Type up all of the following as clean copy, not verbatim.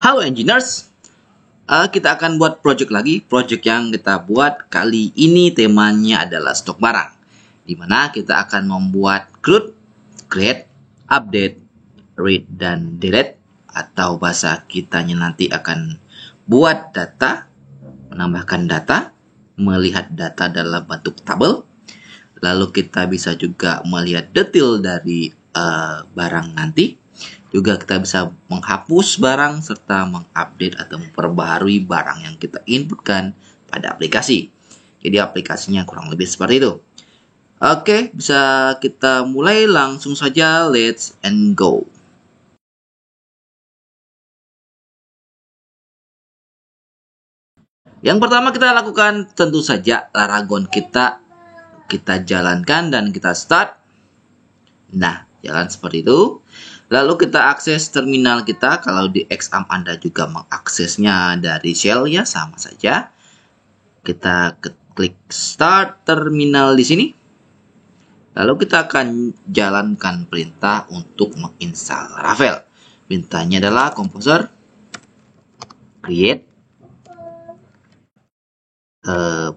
Halo engineers, kita akan buat project lagi. Project yang kita buat kali ini temanya adalah stok barang, dimana kita akan membuat create, update, read, dan delete, atau bahasa kitanya nanti akan buat data, menambahkan data, melihat data dalam bentuk tabel. Lalu kita bisa juga melihat detail dari barang nanti. Juga kita bisa menghapus barang serta mengupdate atau memperbaharui barang yang kita inputkan pada aplikasi. Jadi aplikasinya kurang lebih seperti itu. Oke, bisa kita mulai langsung saja. Let's and go. Yang pertama kita lakukan tentu saja Laragon kita jalankan dan kita start. Nah, jalan seperti itu. Lalu kita akses terminal kita. Kalau di Xampp Anda juga mengaksesnya dari shell ya, sama saja. Kita klik start terminal di sini. Lalu kita akan jalankan perintah untuk menginstal Laravel. Perintahnya adalah composer create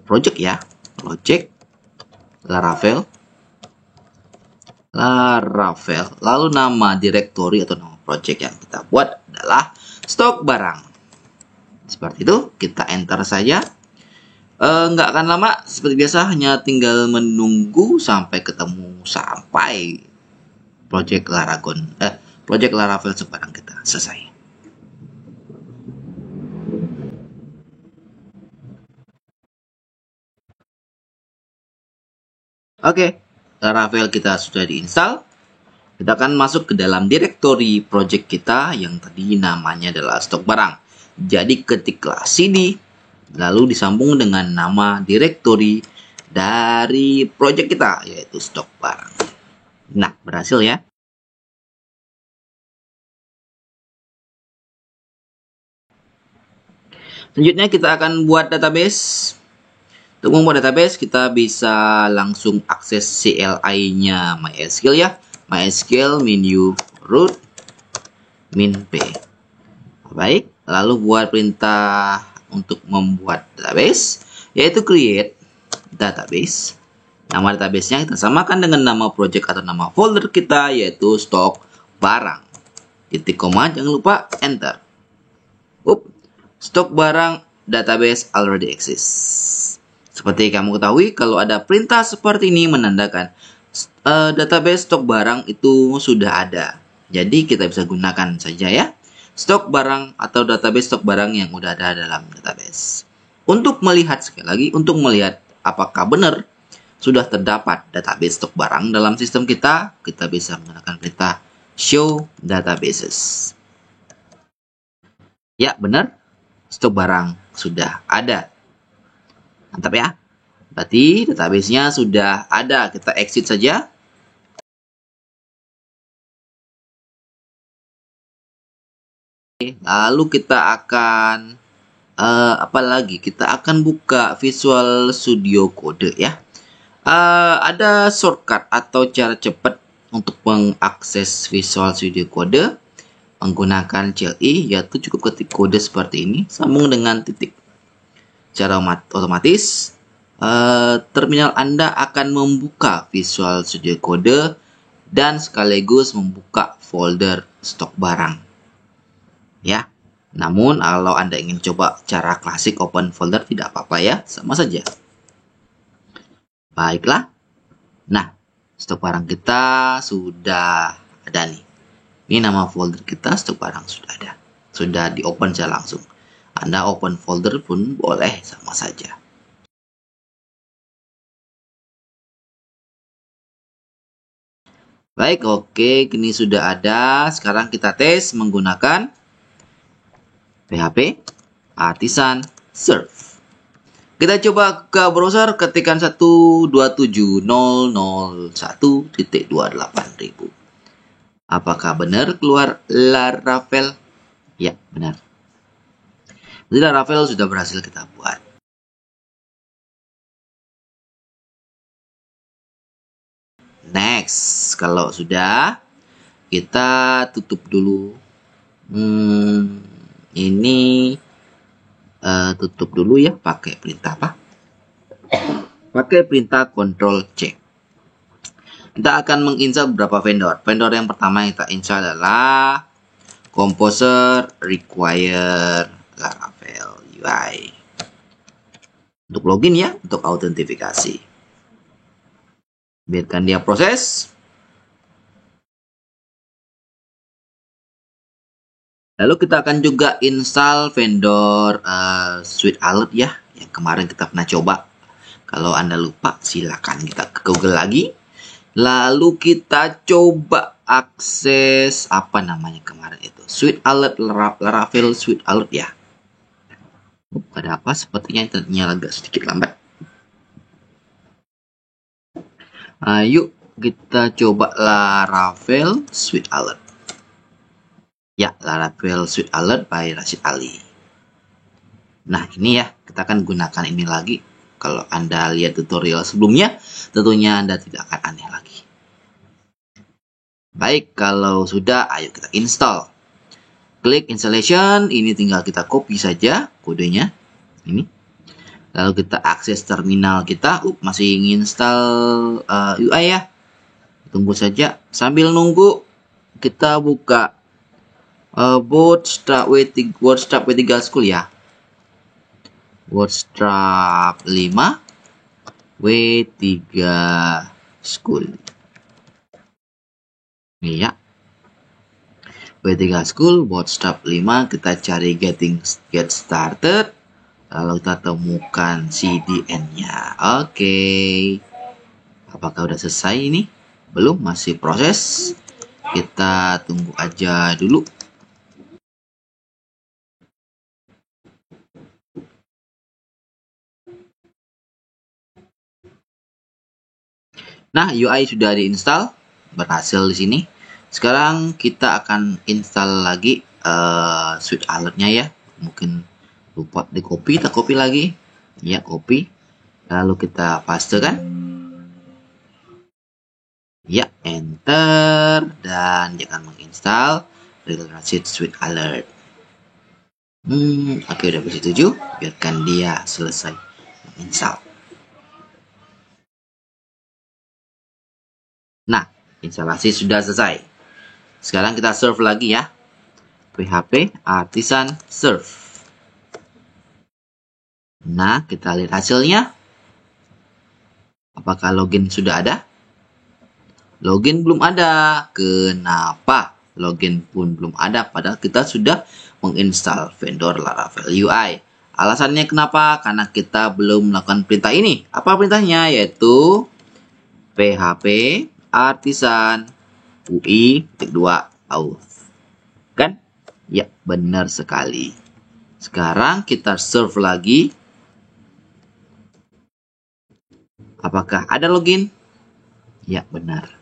project ya, project Laravel. Lalu nama directory atau nama project yang kita buat adalah stok barang. Seperti itu, kita enter saja. Nggak akan lama, seperti biasa, hanya tinggal menunggu sampai ketemu sampai project Laravel stok barang kita selesai. Oke. Laravel kita sudah diinstal. Kita akan masuk ke dalam directory project kita yang tadi namanya adalah stok barang. Jadi ketiklah cd, lalu disambung dengan nama directory dari project kita, yaitu stok barang. Nah, berhasil ya. Selanjutnya kita akan buat database. Untuk membuat database, kita bisa langsung akses CLI-nya MySQL ya. MySQL menu root min p. Baik, lalu buat perintah untuk membuat database, yaitu create database. Nama database-nya kita samakan dengan nama project atau nama folder kita, yaitu stok barang. Titik koma, jangan lupa enter. Stok barang database already exists. Seperti kamu ketahui, kalau ada perintah seperti ini menandakan database stok barang itu sudah ada. Jadi kita bisa gunakan saja ya stok barang atau database stok barang yang sudah ada dalam database. Untuk melihat, sekali lagi, untuk melihat apakah benar sudah terdapat database stok barang dalam sistem kita, kita bisa menggunakan perintah show databases. Ya, benar, stok barang sudah ada. Mantap ya. Berarti database-nya sudah ada. Kita exit saja. Lalu kita akan apa lagi? Kita akan buka Visual Studio Code ya. Ada shortcut atau cara cepat untuk mengakses Visual Studio Code menggunakan CLI, yaitu cukup ketik kode seperti ini, sambung dengan titik. Secara otomatis terminal Anda akan membuka Visual Studio Code dan sekaligus membuka folder stok barang ya. Namun kalau Anda ingin coba cara klasik open folder, tidak apa-apa ya, sama saja. Baiklah, nah stok barang kita sudah ada nih. Ini nama folder kita, stok barang sudah ada, sudah di open saja langsung. Anda open folder pun boleh, sama saja. Baik, oke, ini sudah ada. Sekarang kita tes menggunakan PHP Artisan Serve. Kita coba ke browser, ketikkan 127.001.28.000. Apakah benar keluar Laravel? Ya, benar. Jadi Laravel sudah berhasil kita buat. Next, kalau sudah, kita tutup dulu. Ini tutup dulu ya, pakai perintah apa? Pakai perintah Ctrl C. Kita akan menginstal beberapa vendor. Vendor yang pertama yang kita install adalah Composer Require Laravel UI. Untuk login ya, untuk autentifikasi. Biarkan dia proses. Lalu kita akan juga install vendor Suite Alert ya, yang kemarin kita pernah coba. Kalau Anda lupa, silakan kita ke Google lagi. Lalu kita coba akses apa namanya kemarin itu, Suite Alert, Laravel Suite Alert ya. Ada apa? Sepertinya internetnya agak sedikit lambat. Yuk kita coba Laravel Suite Alert. Ya, Laravel Suite Alert by Rashid Ali. Nah, ini ya, kita akan gunakan ini lagi. Kalau Anda lihat tutorial sebelumnya, tentunya Anda tidak akan aneh lagi. Baik, kalau sudah, ayo kita install. Klik installation, ini tinggal kita copy saja kodenya. Ini. Lalu kita akses terminal kita. Masih install UI ya. Tunggu saja. Sambil nunggu, kita buka Bootstrap W3 School ya. Bootstrap 5 W3 School. Ini ya. W3 School Bootstrap 5, kita cari get started. Lalu kita temukan CDN-nya. Oke. Apakah udah selesai ini? Belum, masih proses. Kita tunggu aja dulu. Nah, UI sudah diinstal, berhasil di sini. Sekarang kita akan install lagi Suite Alert-nya ya. Mungkin lupa di copy, kita copy lagi. Ya, copy. Lalu kita pastekan. Ya, enter. Dan jangan menginstal Rashid Suite Alert. Oke, udah bersetuju. Biarkan dia selesai menginstal. Nah, instalasi sudah selesai. Sekarang kita serve lagi ya. PHP Artisan Serve. Nah, kita lihat hasilnya. Apakah login sudah ada? Login belum ada. Kenapa? Login pun belum ada, padahal kita sudah menginstal vendor Laravel UI. Alasannya kenapa? Karena kita belum melakukan perintah ini. Apa perintahnya? Yaitu PHP Artisan UI 2 auth. Kan? Ya, benar sekali. Sekarang kita serve lagi. Apakah ada login? Ya, benar.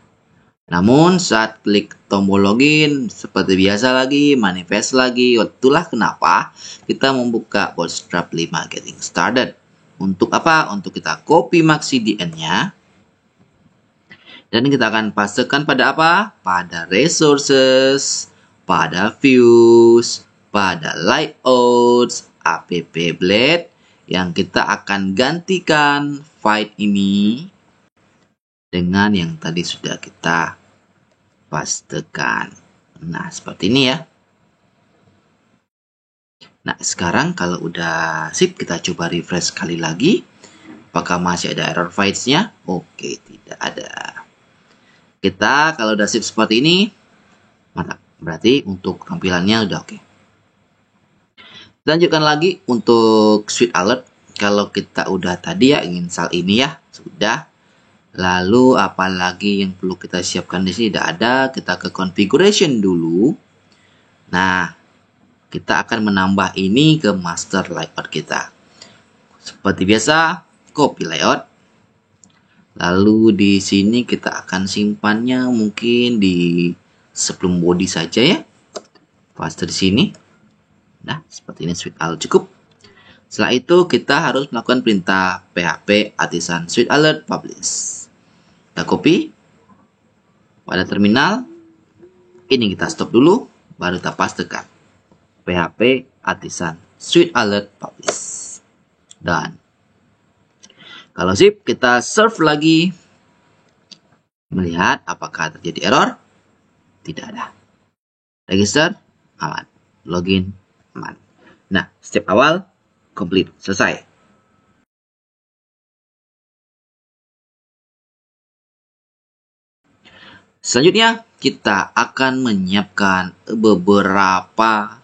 Namun saat klik tombol login, seperti biasa lagi, manifest lagi. Itulah kenapa kita membuka Bootstrap 5 Getting Started. Untuk apa? Untuk kita copy CDN-nya. Dan kita akan pastekan pada apa? Pada resources, pada views, pada layouts, app blade, yang kita akan gantikan file ini dengan yang tadi sudah kita pastekan. Nah, seperti ini ya. Nah, sekarang kalau udah sip, kita coba refresh sekali lagi. Apakah masih ada error files-nya? Oke, tidak ada. Kita kalau udah sip seperti ini, mantap. Berarti untuk tampilannya udah oke. Lanjutkan lagi untuk Suite Alert. Kalau kita udah tadi ya install ini ya, sudah. Lalu apalagi yang perlu kita siapkan di sini tidak ada. Kita ke configuration dulu. Nah, kita akan menambah ini ke master layout kita. Seperti biasa, copy layout. Lalu di sini kita akan simpannya mungkin di sebelum body saja ya. Paste di sini. Nah, seperti ini Suite Alert cukup. Setelah itu kita harus melakukan perintah PHP Artisan Suite Alert Publish. Kita copy pada terminal. Ini kita stop dulu, baru kita pastekan PHP artisan sweet alert publish. Dan kalau zip, kita serve lagi, melihat apakah terjadi error. Tidak ada. Register aman, login aman. Nah, step awal complete, selesai. Selanjutnya, kita akan menyiapkan beberapa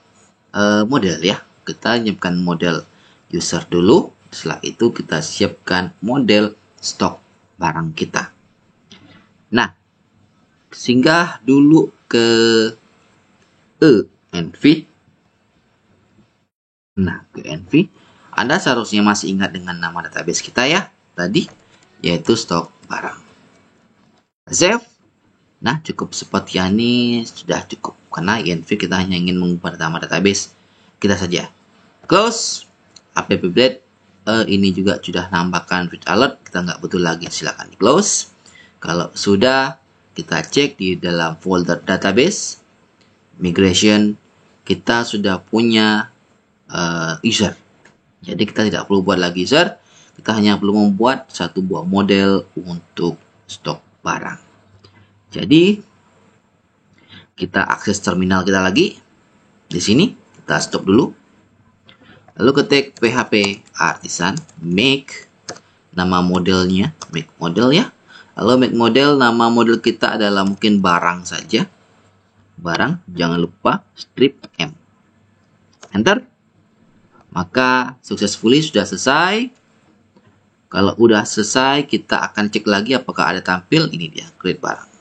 model ya. Kita menyiapkan model user dulu. Setelah itu kita siapkan model stok barang kita. Nah, singgah dulu ke env. Nah, ke env. Anda seharusnya masih ingat dengan nama database kita ya tadi, yaitu stok barang. Save. Nah, cukup seperti ini sudah cukup, karena env kita hanya ingin mengubah nama database kita saja. Close. Update. Ini juga sudah nambahkan switch alert, kita nggak butuh lagi, silakan di close. Kalau sudah, kita cek di dalam folder database migration, kita sudah punya user. Jadi kita tidak perlu buat lagi user, kita hanya perlu membuat satu buah model untuk stok barang. Jadi kita akses terminal kita lagi. Di sini kita stop dulu. Lalu ketik php artisan make nama modelnya, make model ya. Lalu make model, nama model kita adalah mungkin barang saja. Barang, jangan lupa strip M. Enter. Maka successfully sudah selesai. Kalau udah selesai, kita akan cek lagi apakah ada tampil. Ini dia, create barang.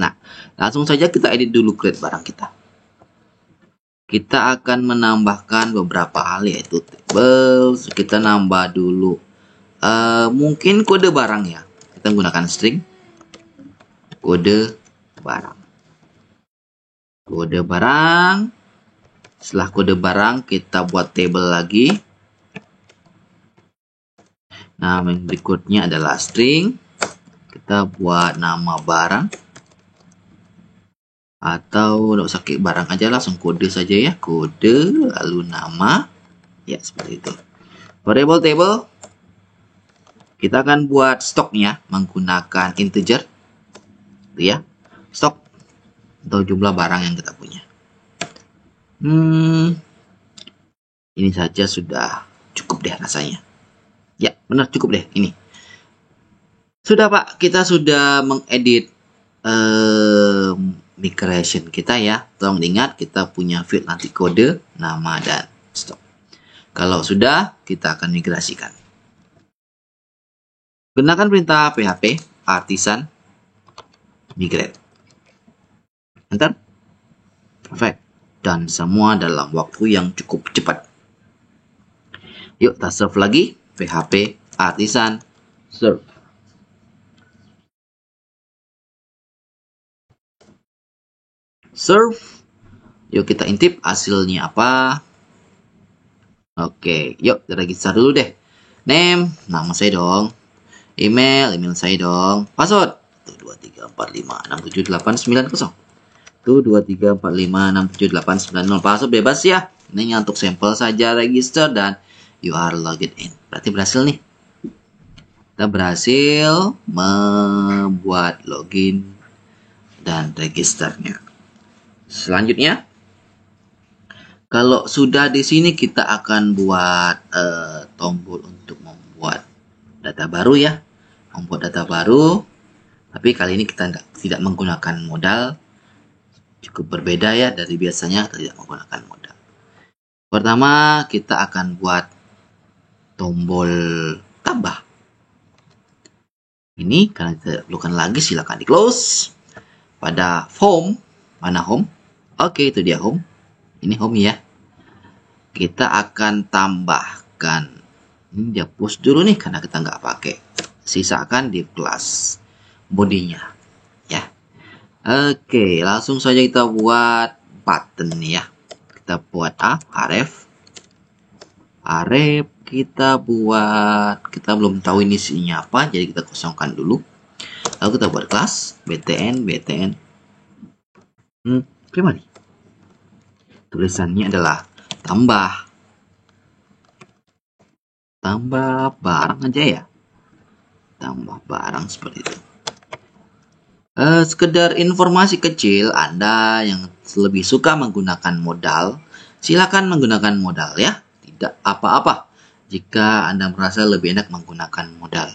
Nah, langsung saja kita edit dulu create barang kita. Kita akan menambahkan beberapa hal, yaitu table. Kita nambah dulu mungkin kode barang ya. Kita menggunakan string kode barang. Kode barang. Setelah kode barang, kita buat table lagi. Nah, yang berikutnya adalah string. Kita buat nama barang. Atau tidak usah klik barang aja, langsung kode saja ya. Kode, lalu nama. Ya, seperti itu. Variable table. Kita akan buat stoknya menggunakan integer. Itu ya. Stok. Atau jumlah barang yang kita punya. Ini saja sudah cukup deh rasanya. Ya, benar cukup deh ini. Sudah Pak, kita sudah mengedit migration kita ya. Tolong ingat kita punya field nanti kode, nama, dan stok. Kalau sudah, kita akan migrasikan. Gunakan perintah php artisan migrate. Enter. Perfect. Dan semua dalam waktu yang cukup cepat. Yuk kita serve lagi. php artisan serve. Serve. Yuk kita intip hasilnya apa. Oke, yuk kita register dulu deh. Name, nama saya dong. Email saya dong. Password 12345678990. 12345678990. Password bebas ya. Ini untuk sampel saja, register dan you are logged in. Berarti berhasil nih. Kita berhasil membuat login dan registernya. Selanjutnya, kalau sudah di sini kita akan buat tombol untuk membuat data baru ya. Membuat data baru, tapi kali ini kita tidak menggunakan modal. Cukup berbeda ya dari biasanya, kita tidak menggunakan modal. Pertama, kita akan buat tombol tambah. Ini karena kita perlukan lagi, silakan di close. Pada home, mana home? Oke, itu dia home. Ini home ya. Kita akan tambahkan. Ini dia push dulu nih karena kita nggak pakai. Sisakan di kelas bodinya ya. Oke, langsung saja kita buat button ya. Kita buat href. Kita buat, kita belum tahu ini isinya apa, jadi kita kosongkan dulu. Lalu kita buat kelas btn primary. tulisannya adalah tambah barang aja ya, tambah barang seperti itu. Sekedar informasi kecil, Anda yang lebih suka menggunakan modal, silakan menggunakan modal ya, tidak apa-apa jika Anda merasa lebih enak menggunakan modal.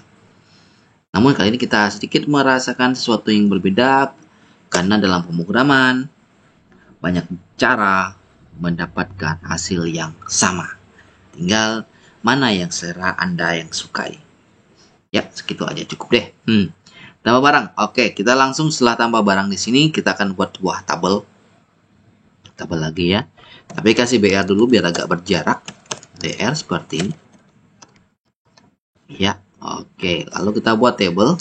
Namun kali ini kita sedikit merasakan sesuatu yang berbeda karena dalam pemrograman banyak cara mendapatkan hasil yang sama. Tinggal mana yang selera Anda yang sukai. Ya, segitu aja cukup deh. Tambah barang. Oke, kita langsung setelah tambah barang di sini kita akan buat sebuah tabel. Tabel lagi ya. Tapi kasih BR dulu biar agak berjarak. BR seperti ini. Ya, oke. Lalu kita buat table.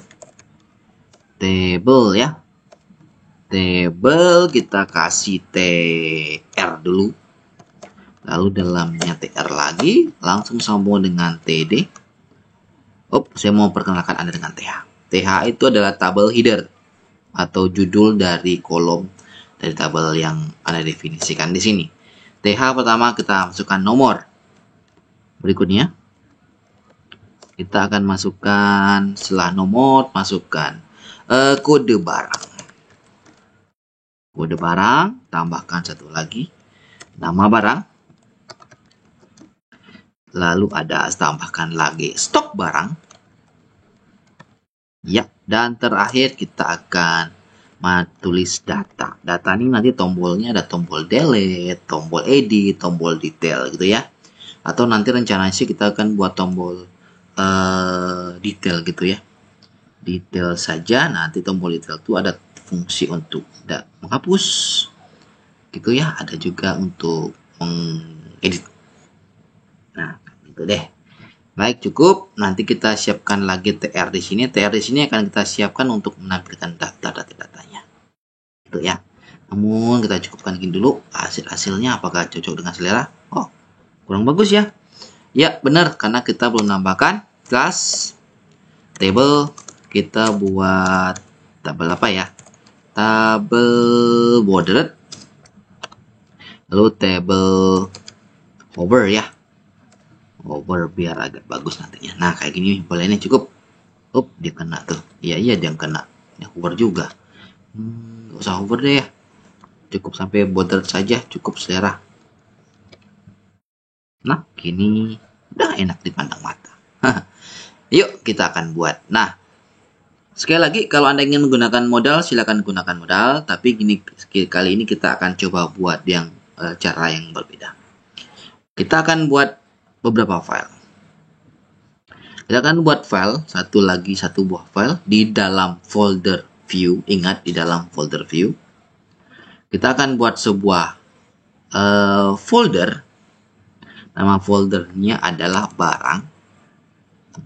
Table ya. Table kita kasih TR dulu. Lalu dalamnya TR lagi, langsung sambung dengan TD. Saya mau perkenalkan Anda dengan TH. TH itu adalah tabel header atau judul dari kolom dari tabel yang Anda definisikan di sini. TH pertama kita masukkan nomor. Berikutnya kita akan masukkan setelah nomor, masukkan kode barang. Kode barang, tambahkan satu lagi, nama barang. Lalu ada tambahkan lagi stok barang. Ya, dan terakhir kita akan tulis data. Data ini nanti tombolnya ada tombol delete, tombol edit, tombol detail gitu ya. Atau nanti rencananya sih kita akan buat tombol detail gitu ya. Detail saja, nanti tombol detail itu ada fungsi untuk menghapus gitu ya. Ada juga untuk mengedit. Nah, gitu deh. Baik, cukup. Nanti kita siapkan lagi TR di sini. TR di sini akan kita siapkan untuk menampilkan data-datanya. Itu ya. Namun kita cukupkan gini dulu. Hasilnya apakah cocok dengan selera? Oh, kurang bagus ya. Ya, benar karena kita belum nambahkan kelas table. Kita buat tabel apa ya? Tabel bordered. Lalu table hover ya. Hover biar agak bagus nantinya. Nah, kayak gini boleh ini cukup. Dia kena tuh. Iya dia kena. Ya, hover juga. Gak usah hover deh ya. Cukup sampai border saja, cukup selera. Nah, gini udah enak dipandang mata. Yuk, kita akan buat. Nah, sekali lagi kalau Anda ingin menggunakan modal, silakan gunakan modal. Tapi kali ini kita akan coba buat yang cara yang berbeda. Kita akan buat beberapa file. Kita akan buat file, satu buah file di dalam folder view. Ingat, di dalam folder view. Kita akan buat sebuah folder. Nama foldernya adalah barang.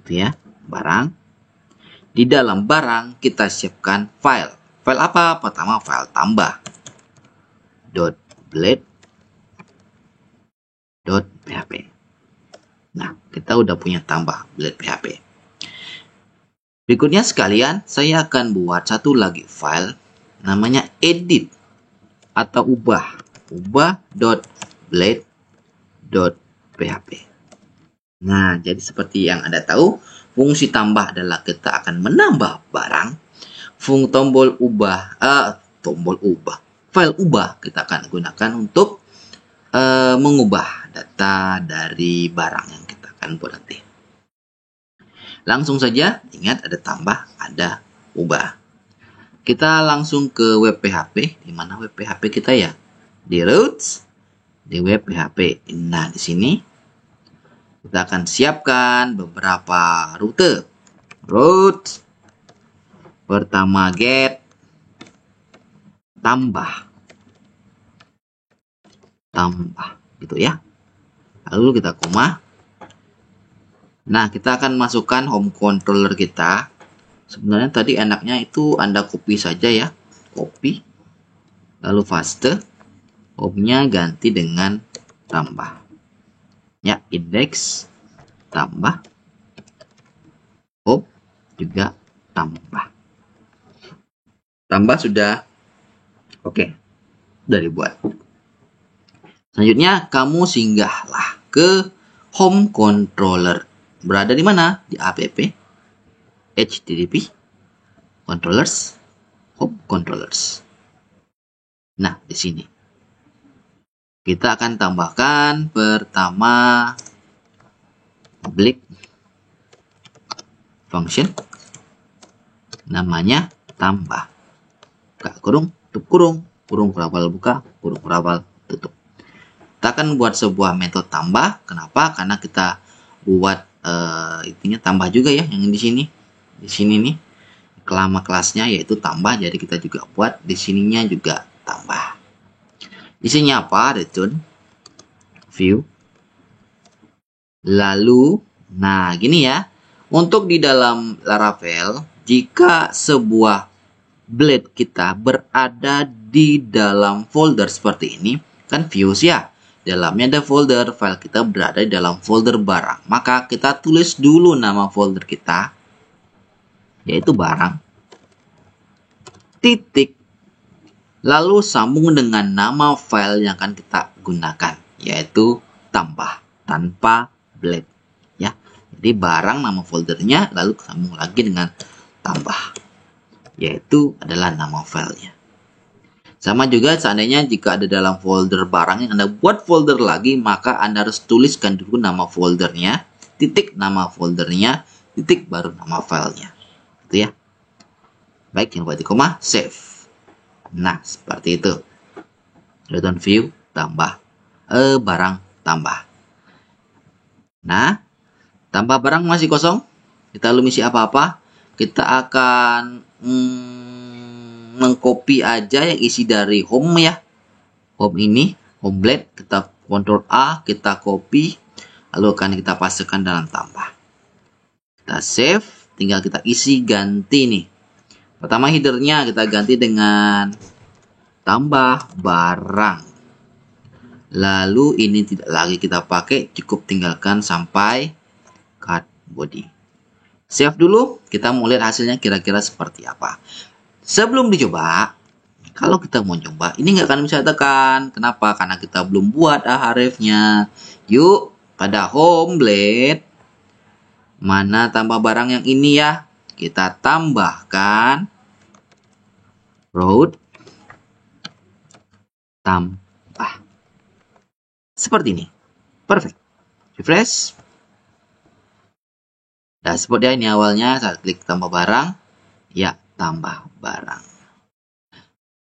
Gitu ya, barang. Di dalam barang kita siapkan file. File apa? Pertama file tambah. .blade.php. Nah, kita udah punya tambah blade PHP. Berikutnya sekalian, saya akan buat satu lagi file namanya edit atau ubah.blade.php. Nah, jadi seperti yang Anda tahu, fungsi tambah adalah kita akan menambah barang. File ubah kita akan gunakan untuk mengubah data dari barang yang kita akan buat nanti. Langsung saja, ingat ada tambah, ada ubah. Kita langsung ke web PHP. Di mana web PHP kita ya? Di routes, di web PHP. Nah, di sini kita akan siapkan beberapa rute. Routes, pertama get, tambah gitu ya. Lalu kita koma. Nah, kita akan masukkan home controller kita. Sebenarnya tadi enaknya itu Anda copy saja ya. Copy. Lalu paste. Home-nya ganti dengan tambah. Ya, index tambah. Home juga tambah. Tambah sudah. Oke. Sudah dibuat. Selanjutnya, kamu singgahlah ke home controller. Berada di mana? Di app HTTP controllers, home controllers. Nah, di sini kita akan tambahkan pertama public function, namanya tambah. Buka kurung, tutup kurung, kurung kurabal buka, kurung kurabal tutup. Kita akan buat sebuah metode tambah. Kenapa? Karena kita buat intinya tambah juga ya yang di sini. Di sini nih nama kelasnya yaitu tambah, jadi kita juga buat di sininya juga tambah. Isinya apa? Return view. Lalu, nah gini ya. Untuk di dalam Laravel, jika sebuah blade kita berada di dalam folder seperti ini, kan views ya. Dalamnya ada folder, file kita berada di dalam folder barang. Maka kita tulis dulu nama folder kita, yaitu barang, titik, lalu sambung dengan nama file yang akan kita gunakan, yaitu tambah, tanpa blade. Ya, jadi barang nama foldernya, lalu sambung lagi dengan tambah, yaitu adalah nama filenya. Sama juga seandainya jika ada dalam folder barang yang Anda buat folder lagi, maka Anda harus tuliskan dulu nama foldernya, titik nama foldernya, titik baru nama filenya. Gitu ya. Baik, yang buat di koma, save. Nah, seperti itu. Return view, tambah. Barang, tambah. Nah, tambah barang masih kosong. Kita belum isi apa-apa. Kita akan mengcopy aja yang isi dari home ya. Home ini, home blade, kita Ctrl A, kita copy, lalu akan kita pastekan dalam tambah. Kita save, tinggal kita isi ganti nih. Pertama headernya kita ganti dengan tambah barang. Lalu ini tidak lagi kita pakai, cukup tinggalkan sampai cut body. Save dulu, kita mau lihat hasilnya kira-kira seperti apa. Sebelum dicoba, kalau kita mau coba, ini nggak akan bisa tekan. Kenapa? Karena kita belum buat hrefnya. Yuk, pada home blade, mana tambah barang yang ini ya? Kita tambahkan road tambah. Seperti ini. Perfect. Refresh. Dashboard ya, ini awalnya. Saya klik tambah barang. Ya, tambah barang.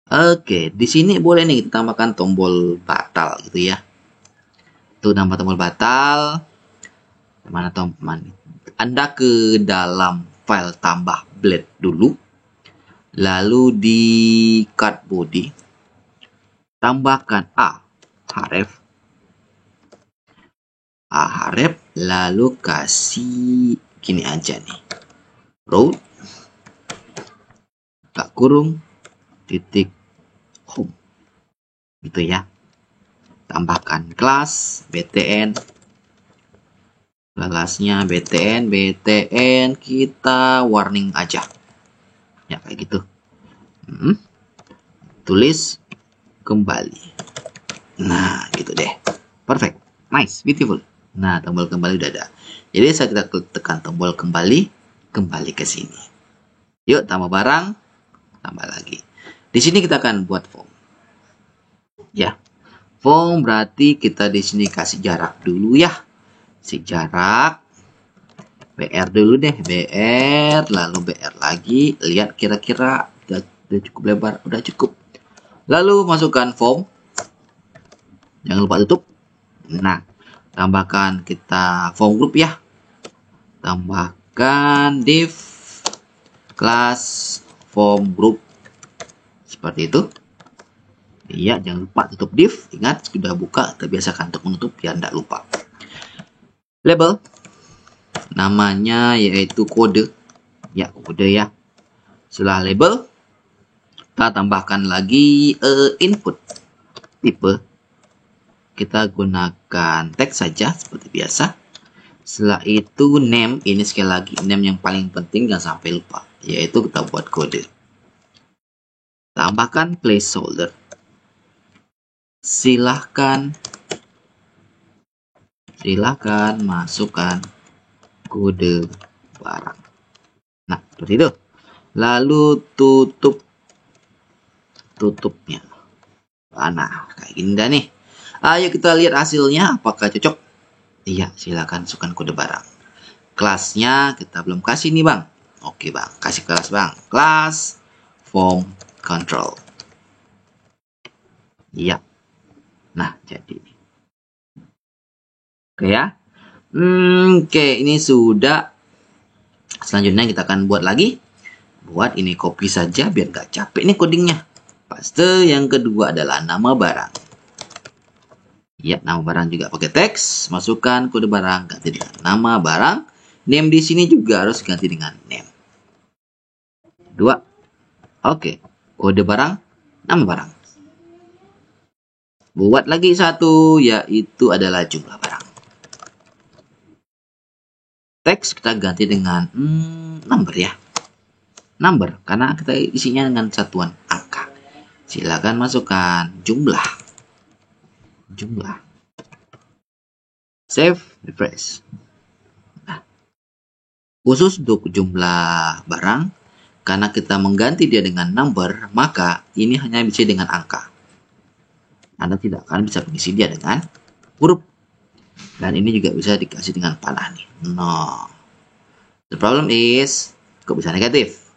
Oke, di sini boleh nih kita tambahkan tombol batal gitu ya. Tuh nambah tombol batal. Mana tombol? Anda ke dalam file tambah blade dulu. Lalu di cut body tambahkan href, lalu kasih gini aja nih. Road tak kurung titik home gitu ya. Tambahkan kelas btn, kelasnya btn kita warning aja ya, kayak gitu. Tulis kembali. Nah gitu deh, perfect, nice, beautiful. Nah, tombol kembali udah ada. Jadi saya kita tekan tombol kembali ke sini. Yuk tambah barang, tambah lagi. Di sini kita akan buat form. Ya. Form berarti kita di sini kasih jarak dulu ya. Si jarak BR dulu deh, BR, lalu BR lagi. Lihat kira-kira udah cukup lebar, udah cukup. Lalu masukkan form. Jangan lupa tutup. Nah, tambahkan kita form group ya. Tambahkan div kelas form group seperti itu. Iya, jangan lupa tutup div. Ingat, sudah buka, kita biasakan untuk menutup biar tidak lupa. Label, namanya yaitu kode. Ya, kode ya. Setelah label, kita tambahkan lagi input. Tipe, kita gunakan teks saja seperti biasa. Setelah itu name, ini sekali lagi name yang paling penting, jangan sampai lupa. Yaitu kita buat kode. Tambahkan placeholder. Silahkan Silahkan masukkan kode barang. Nah, seperti itu. Lalu tutupnya. Nah, kayak gini dah nih. Ayo kita lihat hasilnya, apakah cocok? Iya, silakan masukkan kode barang. Kelasnya kita belum kasih nih bang. Oke bang, kasih kelas bang. Kelas form control. Iya. Nah, jadi. Oke ya. Oke, ini sudah. Selanjutnya kita akan buat lagi. Buat ini copy saja biar gak capek nih codingnya. Paste yang kedua adalah nama barang. Ya, nama barang juga pakai teks. Masukkan kode barang, ganti dengan nama barang. Name di sini juga harus ganti dengan name. 2. Oke, kode barang, nama barang. Buat lagi satu, yaitu adalah jumlah barang. Teks kita ganti dengan number ya. Number, karena kita isinya dengan satuan angka. Silakan masukkan jumlah. Save, refresh. Nah, khusus untuk jumlah barang, karena kita mengganti dia dengan number, maka ini hanya bisa dengan angka. Anda tidak akan bisa mengisi dia dengan huruf. Dan ini juga bisa dikasih dengan panah nih. No. The problem is, kok bisa negatif?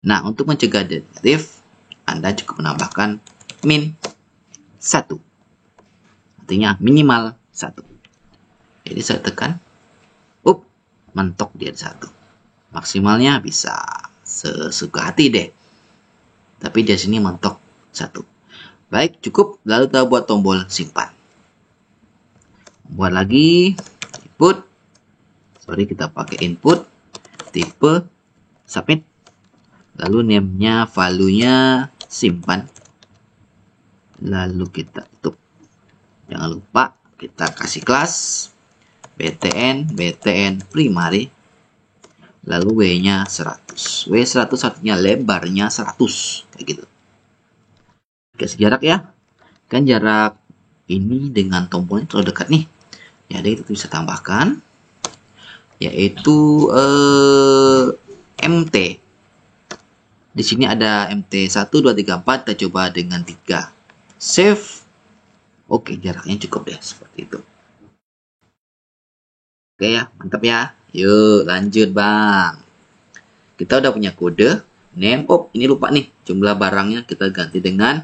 Nah, untuk mencegah negatif, Anda cukup menambahkan min 1. Artinya minimal 1. Jadi saya tekan, mentok dia 1. Maksimalnya bisa sesuka hati deh. Tapi di sini mentok 1. Baik, cukup. Lalu kita buat tombol simpan. Buat lagi input. Kita pakai input tipe submit. Lalu name-nya, value-nya simpan. Lalu kita tutup. Jangan lupa kita kasih kelas btn primary. Lalu W-nya 100. W100 artinya lebarnya 100. Kayak gitu. Kasih jarak ya. Kan jarak ini dengan tombolnya terlalu dekat nih. Jadi kita bisa tambahkan. Yaitu MT. Di sini ada MT 1, 2, 3, 4. Kita coba dengan 3. Save. Oke, jaraknya cukup deh. Seperti itu. Oke ya, mantap ya. Yuk, lanjut bang. Kita udah punya kode. Name. Ini lupa nih. Jumlah barangnya kita ganti dengan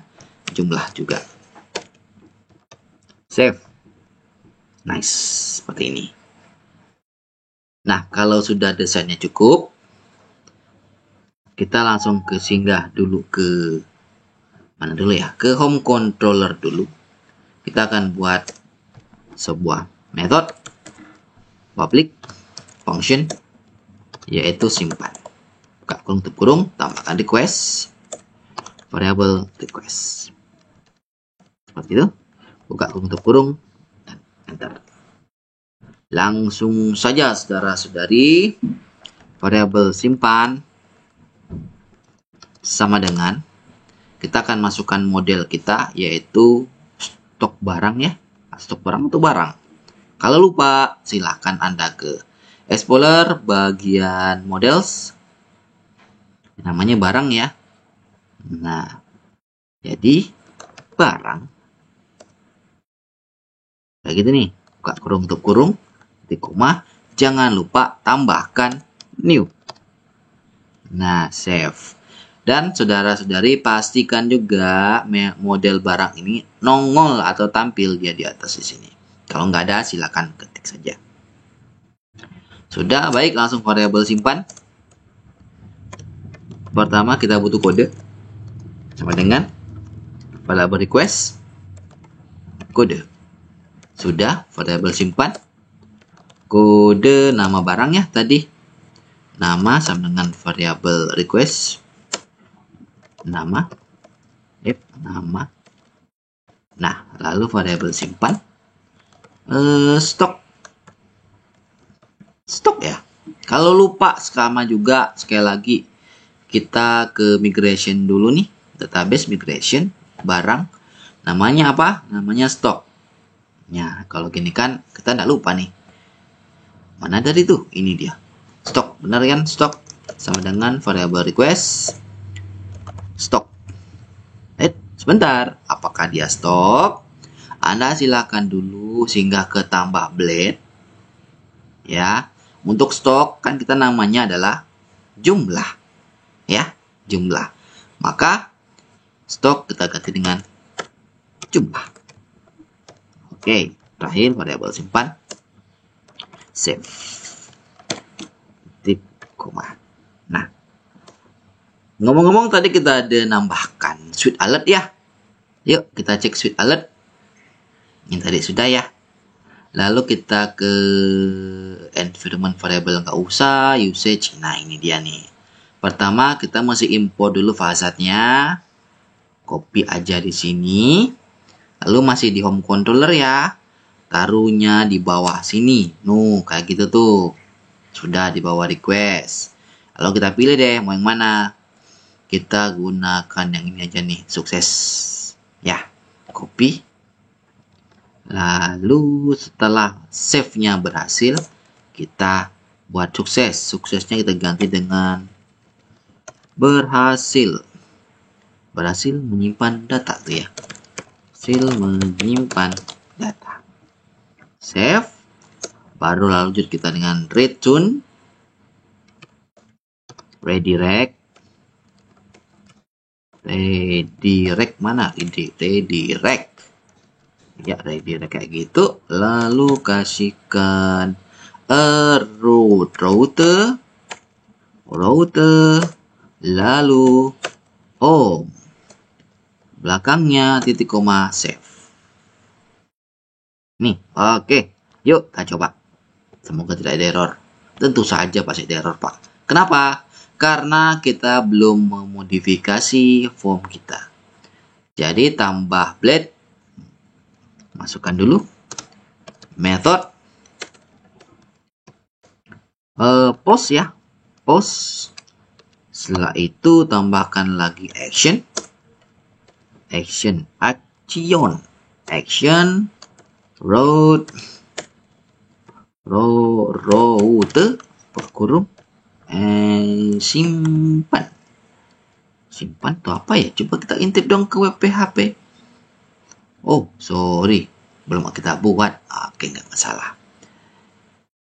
jumlah juga. Save. Nice. Seperti ini. Nah, kalau sudah desainnya cukup, kita langsung singgah dulu ke mana dulu ya? Ke home controller dulu. Kita akan buat sebuah method public function, yaitu simpan. Buka kurung tutup kurung, tambahkan request, variable request. Seperti itu. Buka kurung tutup kurung, dan enter. Langsung saja saudara-saudari, variable simpan sama dengan kita akan masukkan model kita, yaitu stok barang ya. Stok barang atau barang. Kalau lupa, silahkan Anda ke Explorer bagian models. Namanya barang ya. Nah, jadi barang. Kayak gitu nih. Buka kurung tutup kurung, titik koma. Jangan lupa tambahkan new. Nah, save. Dan saudara-saudari pastikan juga model barang ini nongol atau tampil dia di atas di sini. Kalau nggak ada, silakan ketik saja. Sudah, baik, langsung variabel simpan. Pertama kita butuh kode sama dengan variable request kode. Sudah, variabel simpan. Kode nama barang ya tadi. Nama sama dengan variabel request. Nama. Nama. Nah, lalu variabel simpan. Stok. Stok ya. Kalau lupa sama juga sekali lagi kita ke migration dulu nih. Database migration barang. Namanya apa? Namanya stok. Ya, kalau gini kan kita nggak lupa nih. Mana tadi tuh? Ini dia. Stok, benar kan? Stok sama dengan variable request stok. Sebentar. Apakah dia stok? Anda silakan dulu singgah ke tambah blade. Ya, untuk stok kan kita namanya adalah jumlah. Ya, jumlah. Maka stok kita ganti dengan jumlah. Oke, terakhir variabel simpan. Save. Tip koma. Nah, ngomong-ngomong tadi kita ada nambahkan switch alert ya. Yuk kita cek switch alert. Ini tadi sudah ya. Lalu kita ke environment variable, nggak usah usage. Nah, ini dia nih. Pertama kita mesti import dulu fazatnya. Copy aja di sini. Lalu masih di home controller ya. Taruhnya di bawah sini. Kayak gitu tuh. Sudah di bawah request. Lalu kita pilih deh mau yang mana. Kita gunakan yang ini aja nih. Sukses. Ya. Copy. Lalu setelah save-nya berhasil, kita buat sukses. Suksesnya kita ganti dengan berhasil. Berhasil menyimpan data tuh ya. Berhasil menyimpan data. Save. Baru lanjut kita dengan return. Redirect. Redirect mana? Redirect. Ya, redirect kayak gitu. Lalu kasihkan router. Lalu home. Belakangnya titik koma save. Nih, oke. Yuk kita coba. Semoga tidak ada error. Tentu saja pasti ada error, Pak. Kenapa? Karena kita belum memodifikasi form kita. Jadi tambah blade. Masukkan dulu method post ya, post. Setelah itu tambahkan lagi action router kurung simpan tuh apa ya, coba kita intip dong ke web PHP. Oh, sorry. Belum kita buat. Oke, nggak masalah.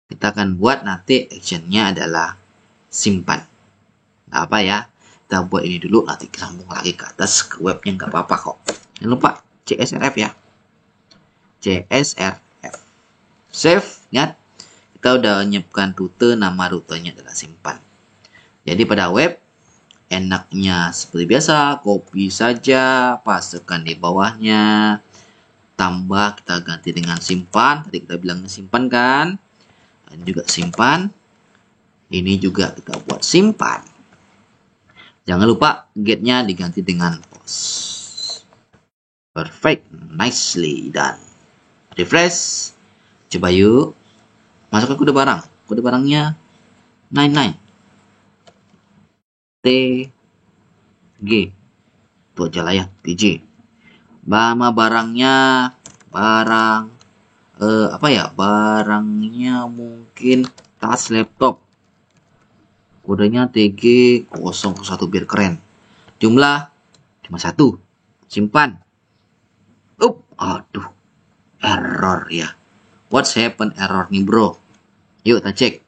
Kita akan buat nanti actionnya adalah simpan. Nggak apa ya. Kita buat ini dulu. Nanti sambung lagi ke atas ke webnya. Nggak apa-apa kok. Jangan lupa CSRF ya. CSRF. Save. Ingat. Kita udah menyiapkan rute. Nama rutenya adalah simpan. Jadi pada web. Enaknya seperti biasa. Copy saja. Pasukkan di bawahnya. Tambah kita ganti dengan simpan. Tadi kita bilang simpan kan. Ini juga simpan. Ini juga kita buat simpan. Jangan lupa get-nya diganti dengan post. Perfect. Nicely done. Refresh. Coba yuk. Masukkan kode barang. Kode barangnya 99. TG. Itu aja lah ya. TG. Nama barangnya barangnya mungkin tas laptop, kodenya TG01 biar keren, jumlah cuma 1, simpan. Aduh, error ya. What's happened error nih bro? Yuk kita cek.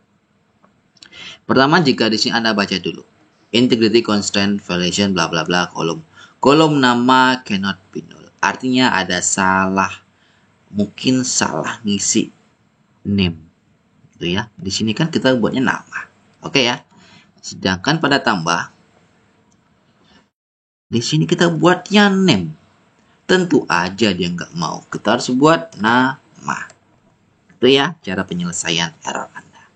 Pertama, jika di sini Anda baca dulu integrity constraint violation bla bla bla kolom nama cannot be null. Artinya ada salah, mungkin salah ngisi name. Itu ya. Di sini kan kita buatnya nama. Oke ya. Sedangkan pada tambah di sini kita buatnya name. Tentu aja dia nggak mau. Kita harus buat nama. Itu ya cara penyelesaian error Anda.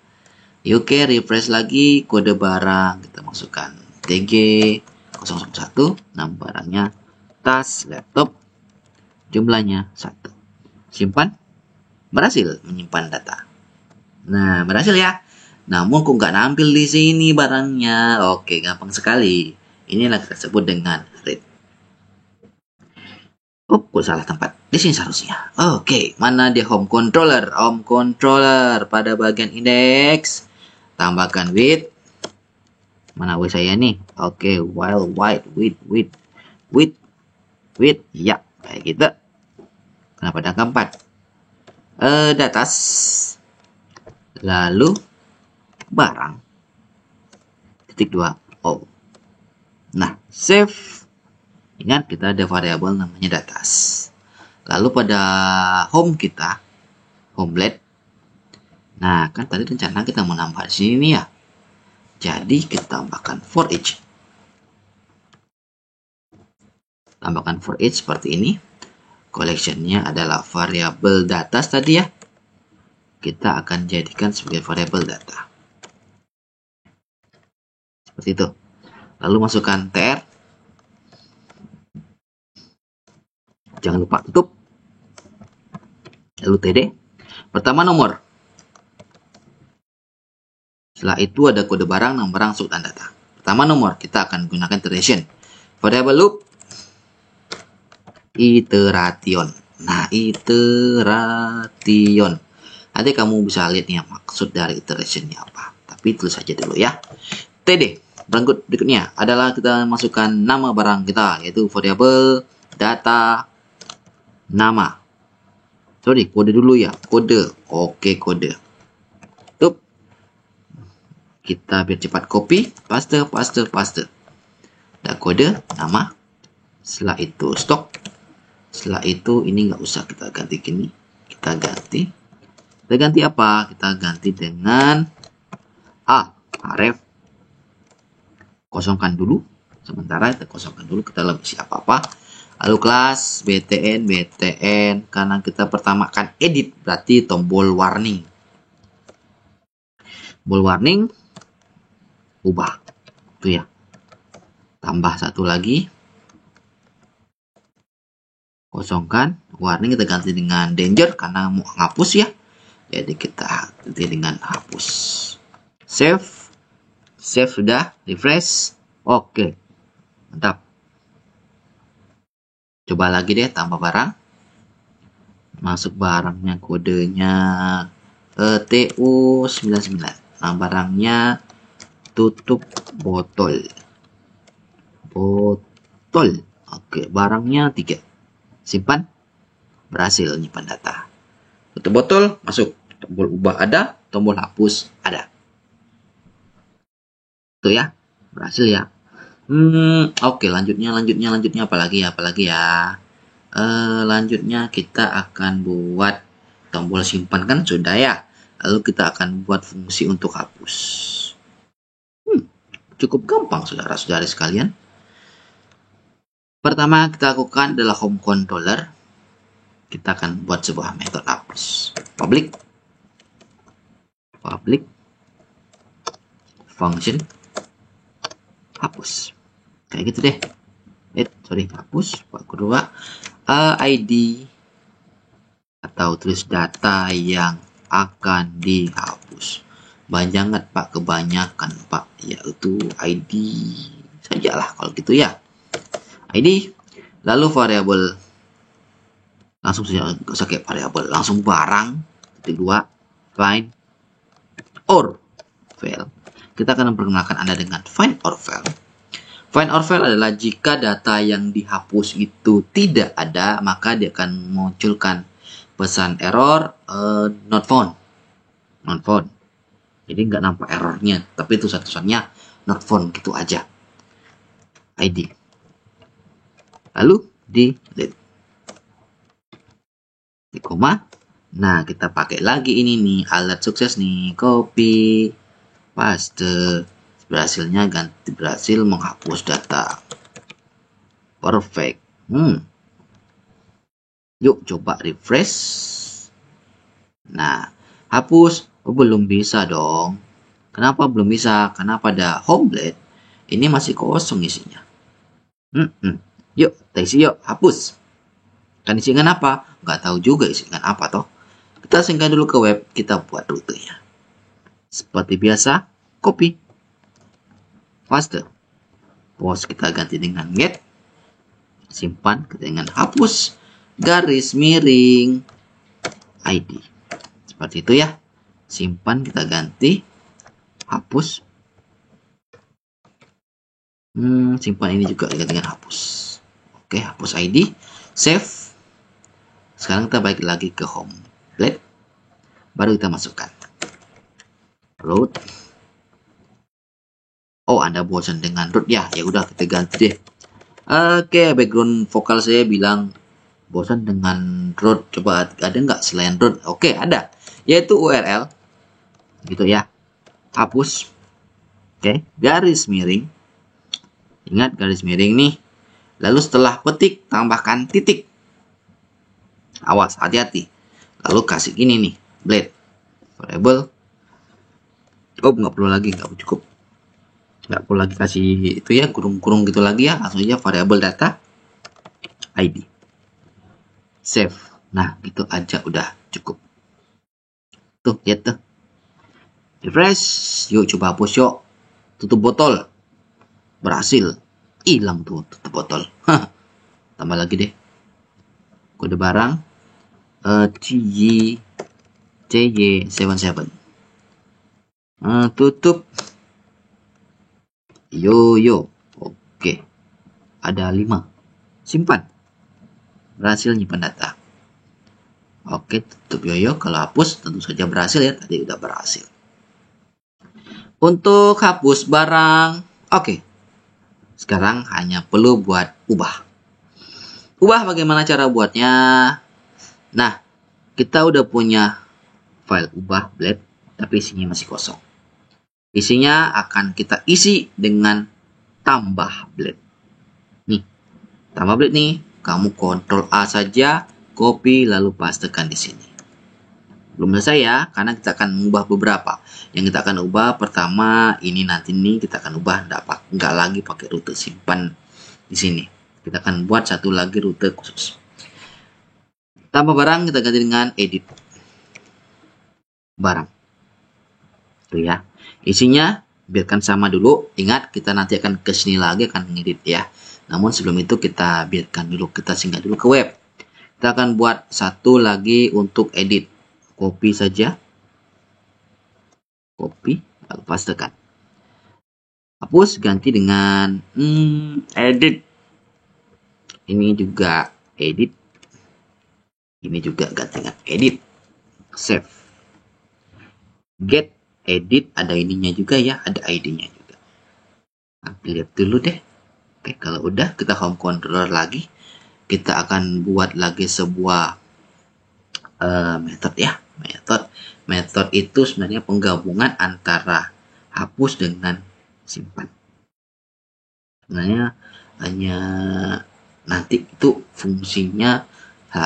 Oke, refresh lagi kode barang. Kita masukkan TG001. Nama barangnya tas laptop. Jumlahnya 1. Simpan. Berhasil menyimpan data. Nah, berhasil ya. Namun kok nggak nampil di sini barangnya. Oke, gampang sekali. Inilah kita sebut dengan read. Oh, kok salah tempat? Di sini seharusnya. Oke, mana dia home controller? Home controller pada bagian indeks. Tambahkan width. Mana width saya nih? Oke, while wide width. Ya, kayak gitu. Kenapa ada keempat? Di atas. Lalu barang. Titik 2. Oh. Nah, save. Ingat kita ada variabel namanya datas. Lalu pada home kita, home blade. Nah, kan tadi rencana kita mau nambah di sini ya. Jadi kita tambahkan for each. Tambahkan for each seperti ini. Collectionnya adalah variabel datas tadi ya. Kita akan jadikan sebagai variabel data. Seperti itu. Lalu masukkan tr. Jangan lupa tutup. Lalu td. Pertama nomor. Setelah itu ada kode barang, nama barang, sub, dan data. Pertama nomor, kita akan gunakan iteration. Variable loop, iteration. Nah, iteration. Nanti kamu bisa lihat nih maksud dari iterationnya apa. Tapi tulis saja dulu ya. TD. Berikutnya adalah kita masukkan nama barang kita, yaitu variable data nama. Sorry, kode dulu ya. Kode. Oke, kode. Tup. Kita biar cepat copy, paste. Dan kode nama. Setelah itu stok. Setelah itu ini nggak usah kita ganti gini. Kita ganti. Kita ganti apa? Kita ganti dengan href. Kosongkan dulu. Sementara kita kosongkan dulu. Kita lebih isi apa-apa. Lalu kelas btn. Karena kita pertama akan edit. Berarti tombol warning. Tombol warning. Ubah. Itu ya. Tambah satu lagi. Kosongkan. Warning kita ganti dengan danger. Karena mau hapus ya. Jadi kita ganti dengan hapus. Save. Save sudah. Refresh. Oke. Mantap. Coba lagi deh tambah barang. Masuk barangnya kodenya TU99. Nah barangnya tutup botol. Oke, barangnya 3. Simpan. Berhasil nyimpan data. Tutup botol masuk. Tombol ubah ada, tombol hapus ada. Itu ya. Berhasil ya. Oke, lanjutnya apalagi ya? Lanjutnya kita akan buat tombol simpan kan sudah ya. Lalu kita akan buat fungsi untuk hapus. Cukup gampang saudara-saudari sekalian. Pertama kita lakukan adalah home controller. Kita akan buat sebuah metode hapus. Public function hapus. Kayak gitu deh. Hapus. Kedua, ID atau tulis data yang akan dihapus. Banyak Pak, kebanyakan Pak, yaitu ID sajalah kalau gitu ya. ID, lalu variabel, langsung saja nggak usah kayak variabel, langsung barang. Titik 2, find or fail. Kita akan memperkenalkan Anda dengan find or fail. Find or fail adalah jika data yang dihapus itu tidak ada, maka dia akan munculkan pesan error not found. Jadi nggak nampak errornya, tapi tulisannya not found gitu aja. ID. Lalu delete. Di koma. Nah, kita pakai lagi ini nih, alert sukses nih, copy, paste. Berhasilnya berhasil menghapus data. Perfect. Yuk coba refresh. Nah, hapus. Belum bisa dong. Kenapa belum bisa? Karena pada home blade ini masih kosong isinya. Yuk, kita isi yuk, hapus. Kan isi dengan apa? Nggak tahu juga isi dengan apa toh. Kita singgah dulu ke web, kita buat rutenya. Seperti biasa, copy. Paste. Post kita ganti dengan get. simpan dengan hapus garis miring ID. Seperti itu ya. Simpan, kita ganti, hapus. Simpan ini juga dengan hapus. Oke, hapus ID, save. Sekarang kita balik lagi ke home blade, baru kita masukkan root. Oh, Anda bosan dengan root ya? Ya udah, kita ganti deh. Oke, background vokal saya bilang bosan dengan root. Coba ada nggak selain root? Oke, ada, yaitu URL gitu ya. Hapus. Oke, garis miring. Ingat garis miring nih. Lalu setelah petik tambahkan titik. Awas, hati-hati. Lalu kasih gini nih, blade variable. Oh, nggak perlu lagi, nggak cukup. Nggak perlu lagi kasih itu ya, kurung-kurung gitu lagi ya. Langsung aja variable data ID. Save. Nah, gitu aja udah cukup. Tuh, lihat tuh. Refresh. Yuk coba hapus yuk. Tutup botol. Berhasil. Hilang tuh tutup botol. Tambah lagi deh. Kode barang CY77. Tutup. Yo. Oke. Ada 5. Simpan. Berhasil nyimpan data. Oke, tutup yoyo. Kalau hapus tentu saja berhasil ya. Tadi udah berhasil. Untuk hapus barang. Oke. Sekarang hanya perlu buat ubah. Ubah bagaimana cara buatnya? Nah, kita udah punya file ubah blade, tapi isinya masih kosong. Isinya akan kita isi dengan tambah blade. Nih, tambah blade nih, kamu Ctrl A saja, copy lalu pastekan di sini. Belum selesai ya, karena kita akan mengubah beberapa. Yang kita akan ubah pertama ini, nanti nih kita akan ubah nggak lagi pakai rute, simpan di sini. Kita akan buat satu lagi rute khusus. Tambah barang kita ganti dengan edit barang. Tuh ya. Isinya biarkan sama dulu. Ingat, kita nanti akan ke sini lagi akan ngedit ya. Namun sebelum itu kita biarkan dulu, kita singgah dulu ke web. Kita akan buat satu lagi untuk edit. Copy saja. Copy, lalu pastekan. Hapus, ganti dengan edit. Ini juga edit. Ini juga ganti dengan edit. Save. Get edit, ada ininya juga ya, ada ID-nya juga. Nah, lihat dulu deh. Oke, kalau udah kita home controller lagi. Kita akan buat lagi sebuah method ya. Method itu sebenarnya penggabungan antara hapus dengan simpan. Sebenarnya hanya nanti itu fungsinya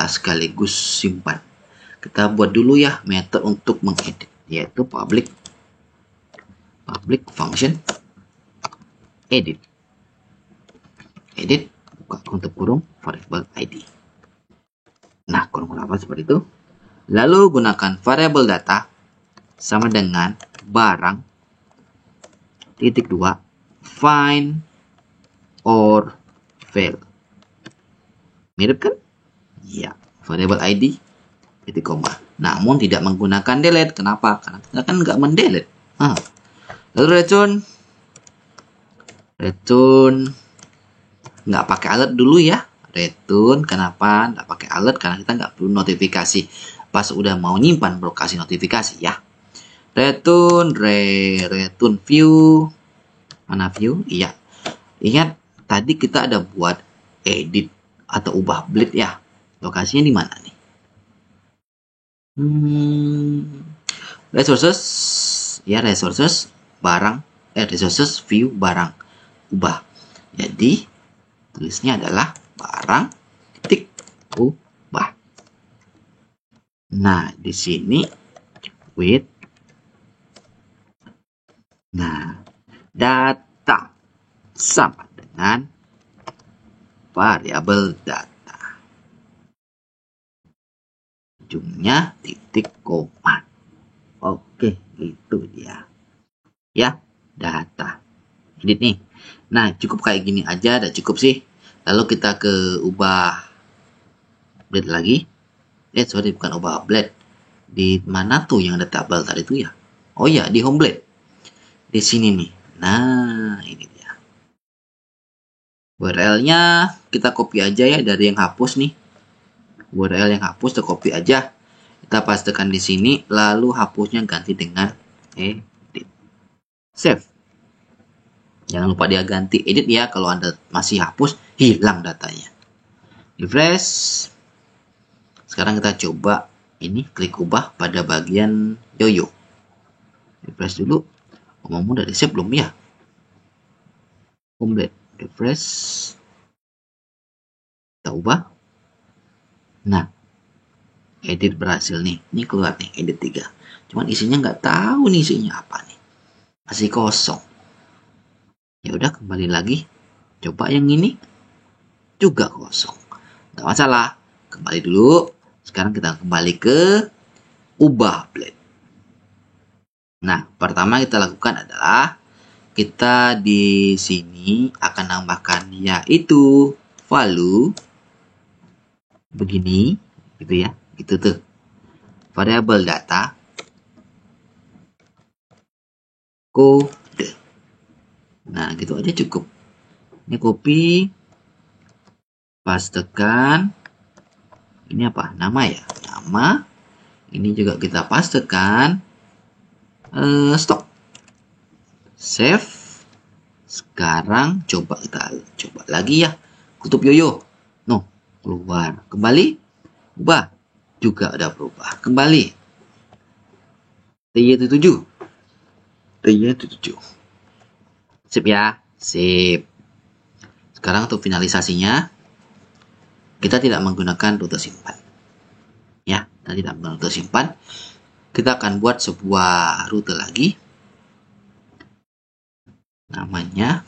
sekaligus simpan. Kita buat dulu ya method untuk mengedit, yaitu public function edit. Buka tutup kurung variable ID. Nah, kurung apa seperti itu. Lalu gunakan variable data sama dengan barang titik 2 find or fail. Mirip kan? Ya, variable ID titik koma. Namun tidak menggunakan delete. Kenapa? Karena kita kan nggak mendelete. Lalu return nggak pakai alert dulu ya. Return kenapa nggak pakai alert? Karena kita nggak perlu notifikasi. Pas udah mau nyimpan baru kasih notifikasi ya. Return view. Mana view? Iya. Ingat tadi kita ada buat edit atau ubah blade ya. Lokasinya di mana nih? Resources ya, resources barang, resources view barang ubah. Jadi tulisnya adalah barang titik ubah. Nah, di sini with. Nah, data sama dengan variabel data. Ujungnya titik koma. Oke, itu dia. Ya, data. Edit nih. Nah, cukup kayak gini aja, udah cukup sih. Lalu kita ke ubah blade lagi. Sorry, bukan ubah blade. Di mana tuh yang ada tabel tadi tuh ya? Oh ya, di home blade. Di sini nih. Nah, ini dia. URL-nya kita copy aja ya dari yang hapus nih. URL yang hapus kita copy aja. Kita pastekan di sini, lalu hapusnya ganti dengan edit. Save. Jangan lupa dia ganti edit ya, kalau Anda masih hapus, hilang datanya. Refresh. Sekarang kita coba ini, klik ubah pada bagian yoyo. Refresh dulu. Ngomong dari save belum ya? Complete. Refresh. Kita ubah. Nah, edit berhasil nih. Ini keluar nih, edit 3. Cuman isinya nggak tahu nih isinya apa nih. Masih kosong. Ya udah, kembali lagi. Coba yang ini. Juga kosong. Nggak masalah. Kembali dulu. Sekarang kita kembali ke ubah blade. Nah, pertama kita lakukan adalah kita di sini akan nambahkan yaitu value begini, gitu ya, gitu tuh. Variabel data kode. Nah, gitu aja cukup. Ini copy, pastekan. Ini apa? Nama ya, nama. Ini juga kita pastekan. Stop. Save. Sekarang kita coba lagi ya. Kutub yoyo. No, keluar. Kembali. Ubah. Juga ada berubah. Kembali. TY7. TY7. Sip ya. Sip. Sekarang untuk finalisasinya, kita tidak menggunakan rute simpan. Ya, kita tidak menggunakan rute simpan. Kita akan buat sebuah rute lagi. Namanya,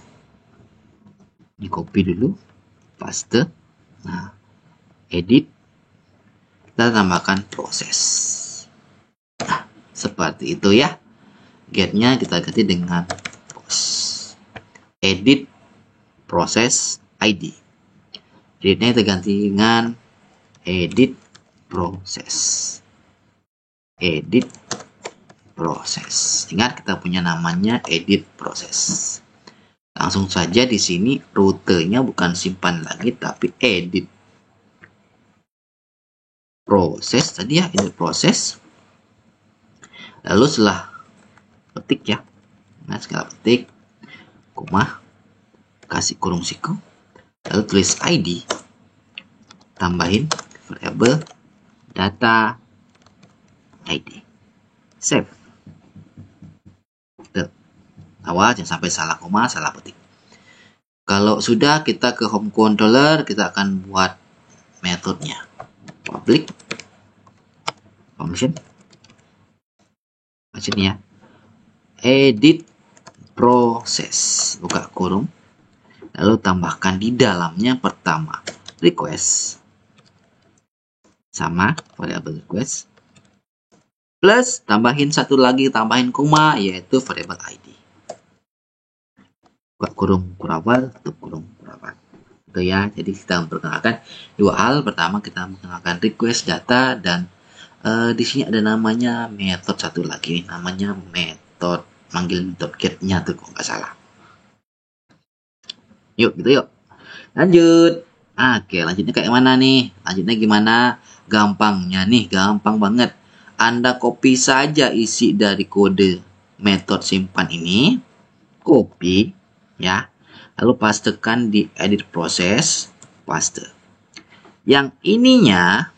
di copy dulu, paste. Nah, edit. Kita tambahkan proses. Nah, seperti itu ya. Get-nya kita ganti dengan post. Edit proses ID. Edit-nya kita ganti dengan edit proses. Edit proses. Ingat, kita punya namanya edit proses. Langsung saja di sini rutenya bukan simpan lagi tapi edit proses tadi ya, edit proses. Lalu setelah petik ya. Nah, setelah petik koma, kasih kurung siku, lalu tulis ID, tambahin variabel data ID. Save. Tuh. Awas jangan sampai salah koma, salah petik. Kalau sudah, kita ke home controller, kita akan buat metodenya. Public function ya. Edit proses, buka kurung, lalu tambahkan di dalamnya pertama request sama variabel request, plus tambahin satu lagi, tambahin koma, yaitu variabel ID. Buka kurung kurawal, tutup kurung kurawal. Itu ya. Jadi kita memperkenalkan dua hal. Pertama, kita memperkenalkan request data, dan di sini ada namanya metode satu lagi, namanya metode manggil metode get-nya tuh, kok nggak salah. Yuk, gitu yuk. Lanjut. Oke, lanjutnya kayak mana nih? Lanjutnya gimana? Gampangnya nih, gampang banget. Anda copy saja isi dari kode metode simpan ini, copy ya, lalu pastekan di edit proses, paste. Yang ininya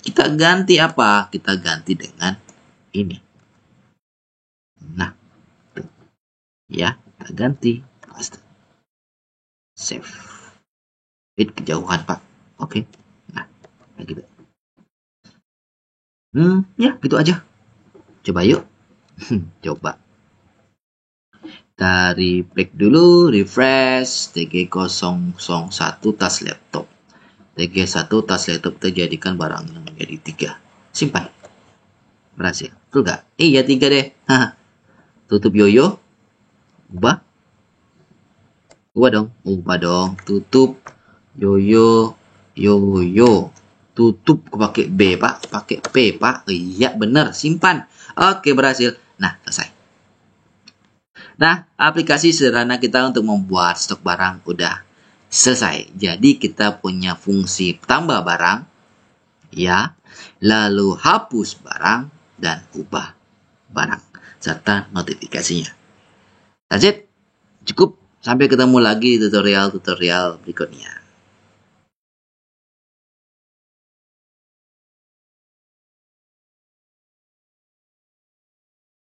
kita ganti apa? Kita ganti dengan ini. Nah, tuh. Ya, kita ganti, paste, save. Kejauhan Pak. Oke. Nah, kayak gitu. Ya, gitu aja. Coba yuk. Coba. Dari break dulu, refresh, TG001 tas laptop. TG1 tas laptop kita jadikan barangnya menjadi 3. Simpan. Berhasil. Betul gak? Iya 3 deh. Tutup yoyo. Ubah. Ubah dong. Tutup Yoyo, yoyo. Tutup pakai B, Pak. Pakai P, Pak. Iya, benar. Simpan. Oke, berhasil. Nah, selesai. Nah, aplikasi sederhana kita untuk membuat stok barang udah selesai. Jadi, kita punya fungsi tambah barang, ya, lalu hapus barang, dan ubah barang, serta notifikasinya. That's it. Cukup. Sampai ketemu lagi di tutorial-tutorial berikutnya.